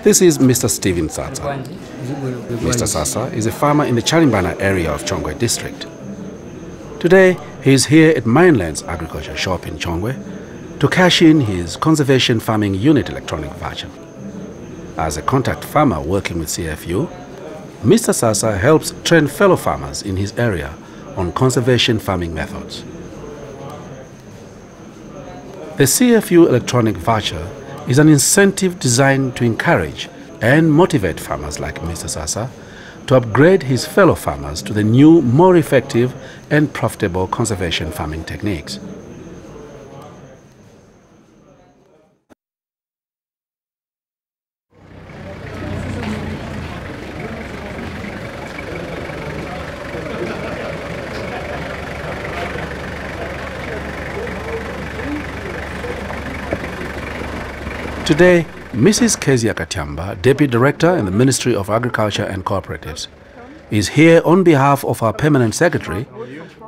This is Mr. Stephen Sasa. Mr. Sasa is a farmer in the Chalimbana area of Chongwe district. Today, he is here at Mineland's agriculture shop in Chongwe to cash in his conservation farming unit electronic voucher. As a contact farmer working with CFU, Mr. Sasa helps train fellow farmers in his area on conservation farming methods. The CFU electronic voucher is an incentive designed to encourage and motivate farmers like Mr. Sasa to upgrade his fellow farmers to the new, more effective and profitable conservation farming techniques. Today, Mrs. Kezia Katyamba, Deputy Director in the Ministry of Agriculture and Cooperatives, is here on behalf of our Permanent Secretary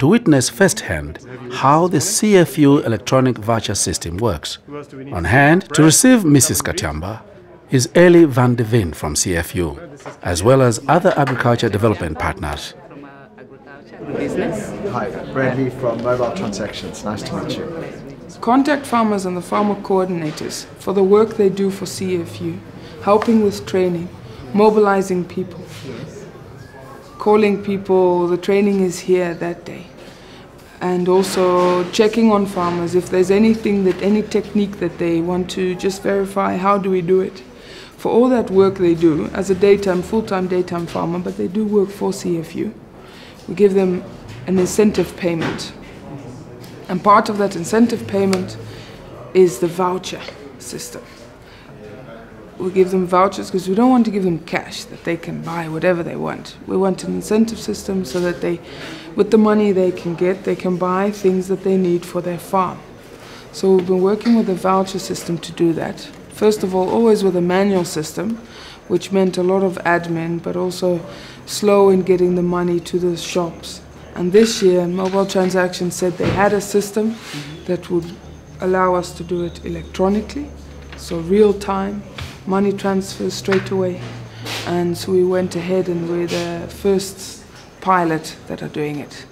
to witness firsthand how the CFU electronic voucher system works. On hand to receive Mrs. Katyamba is Eli van de Veen from CFU, as well as other agriculture development partners. Hi, Bradley from Mobile Transactions. Nice to meet you. Contact farmers and the farmer coordinators for the work they do for CFU, helping with training, mobilizing people, calling people, the training is here that day, and also checking on farmers if there's anything that, any technique that they want to just verify, how do we do it? For all that work they do as a daytime, full-time daytime farmer, but they do work for CFU. We give them an incentive payment. And part of that incentive payment is the voucher system. We give them vouchers because we don't want to give them cash that they can buy whatever they want. We want an incentive system so that they, with the money they can get, they can buy things that they need for their farm. So we've been working with the voucher system to do that. First of all, always with a manual system, which meant a lot of admin, but also slow in getting the money to the shops. And this year, Mobile Transactions said they had a system that would allow us to do it electronically, so real time, money transfers straight away. And so we went ahead and we're the first pilot that are doing it.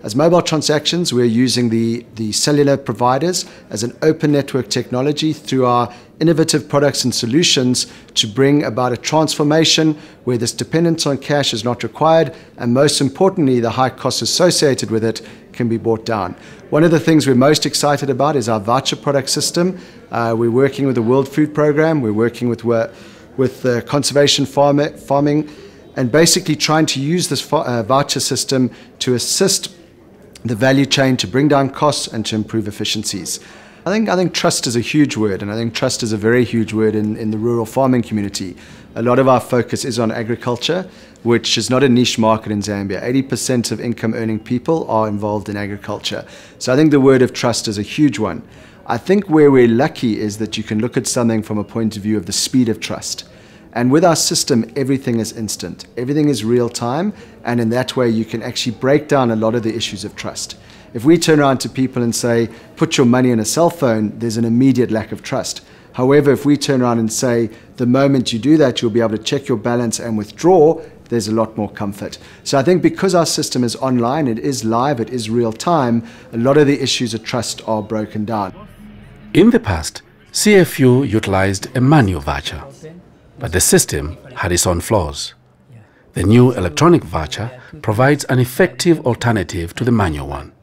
As Mobile Transactions, we're using the cellular providers as an open network technology through our innovative products and solutions to bring about a transformation where this dependence on cash is not required, and most importantly, the high costs associated with it can be brought down. One of the things we're most excited about is our voucher product system. We're working with the World Food Programme, we're working with conservation farming, and basically trying to use this voucher system to assist the value chain, to bring down costs and to improve efficiencies. I think trust is a huge word, and I think trust is a very huge word in the rural farming community. A lot of our focus is on agriculture, which is not a niche market in Zambia. 80% of income earning people are involved in agriculture. So I think the word of trust is a huge one. I think where we're lucky is that you can look at something from a point of view of the speed of trust. And with our system, everything is instant. Everything is real time, and in that way you can actually break down a lot of the issues of trust. If we turn around to people and say, put your money in a cell phone, there's an immediate lack of trust. However, if we turn around and say, the moment you do that, you'll be able to check your balance and withdraw, there's a lot more comfort. So I think because our system is online, it is live, it is real time, a lot of the issues of trust are broken down. In the past, CFU utilized a manual voucher, but the system had its own flaws. The new electronic voucher provides an effective alternative to the manual one.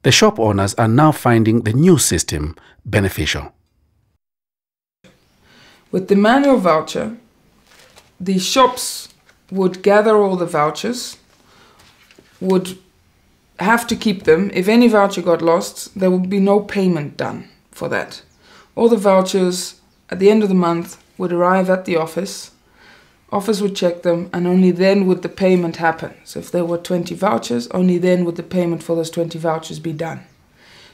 The shop owners are now finding the new system beneficial. With the manual voucher, the shops would gather all the vouchers, would have to keep them. If any voucher got lost, there would be no payment done for that. All the vouchers at the end of the month would arrive at the office would check them, and only then would the payment happen. So if there were 20 vouchers, only then would the payment for those 20 vouchers be done.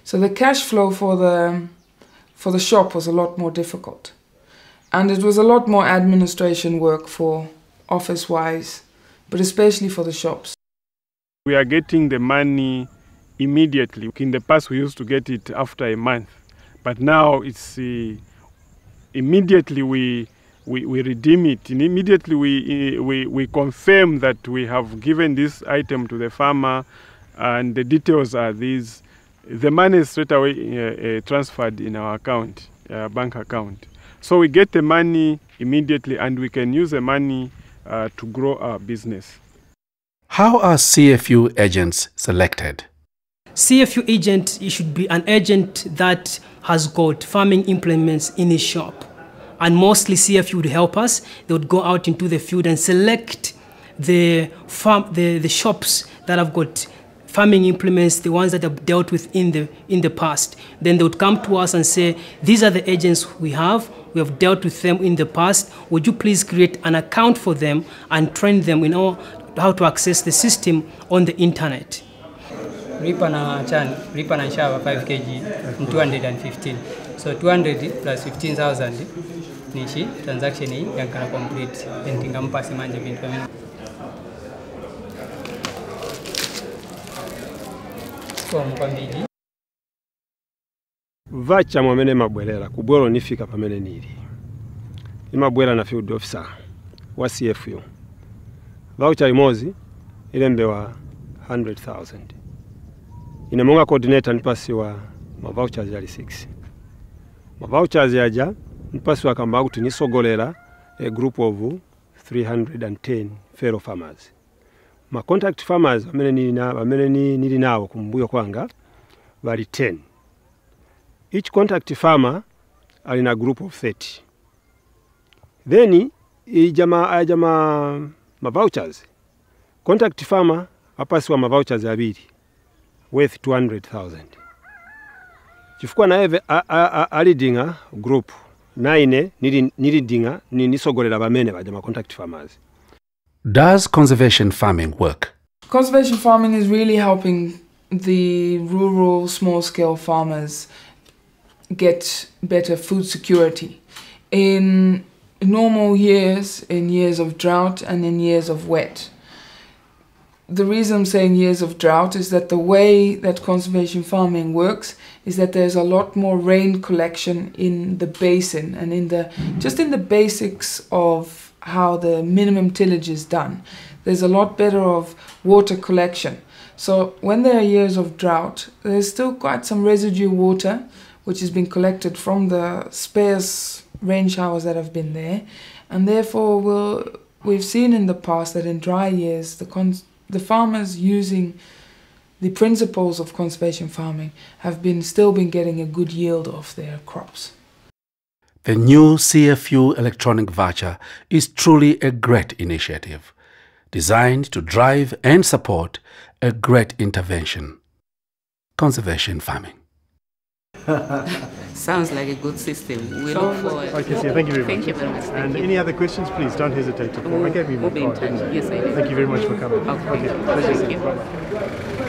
So the cash flow for the shop was a lot more difficult. And it was a lot more administration work for office-wise, but especially for the shops. We are getting the money immediately. In the past, we used to get it after a month, but now it's immediately we we redeem it. And immediately we confirm that we have given this item to the farmer and the details are these. The money is straight away transferred in our account, bank account. So we get the money immediately and we can use the money to grow our business. How are CFU agents selected? CFU agent, it should be an agent that has got farming implements in his shop. And mostly CFU would help us. They would go out into the field and select the shops that have got farming implements, the ones that have dealt with in the past. Then they would come to us and say, these are the agents we have dealt with them in the past. Would you please create an account for them and train them in how to access the system on the internet? Ripa na Shava 5 kg 215. So 200 plus 15,000 nishi transaction hii yankana complete endinga mpasi manje vintu kamene. So mkwambiji Voucher mwamene mabwerera kubwero nifika pamene nili. Imabwera na field officer wa CFU. Voucher imozi ilembewa 100,000. Inamunga coordinator nipasiwa mavouchers yali 6. Mavouchers yaja nipasiwa kamba kuti nisogolera a group of 310 fellow farmers. Ma contact farmers wamene nili nawo kumbuyo kwanga bali 10. Each contact farmer alina group of 30. Then ajama vouchers. Contact farmer apasiwa vouchers abiri worth 200,000. Chifukwa na eve alidinga group 9 nilidinga nisogolera bamene bajama contact farmers. Does conservation farming work? Conservation farming is really helping the rural small-scale farmers get better food security. In normal years, in years of drought and in years of wet. The reason I'm saying years of drought is that the way that conservation farming works is that there's a lot more rain collection in the basin and just in the basics of how the minimum tillage is done. There's a lot better of water collection. So when there are years of drought, there's still quite some residue water which has been collected from the sparse rain showers that have been there, and therefore we've seen in the past that in dry years the farmers using the principles of conservation farming have still been getting a good yield of their crops. The new CFU electronic voucher is truly a great initiative, designed to drive and support a great intervention: conservation farming. Sounds like a good system. We look forward. Okay, so thank you very much. Thank you very much. And any other questions, please don't hesitate to call. I gave you my We'll be in card, didn't touch. I? Yes, I did. Thank you very much for coming. Okay. Pleasure. Thank you. Bye-bye.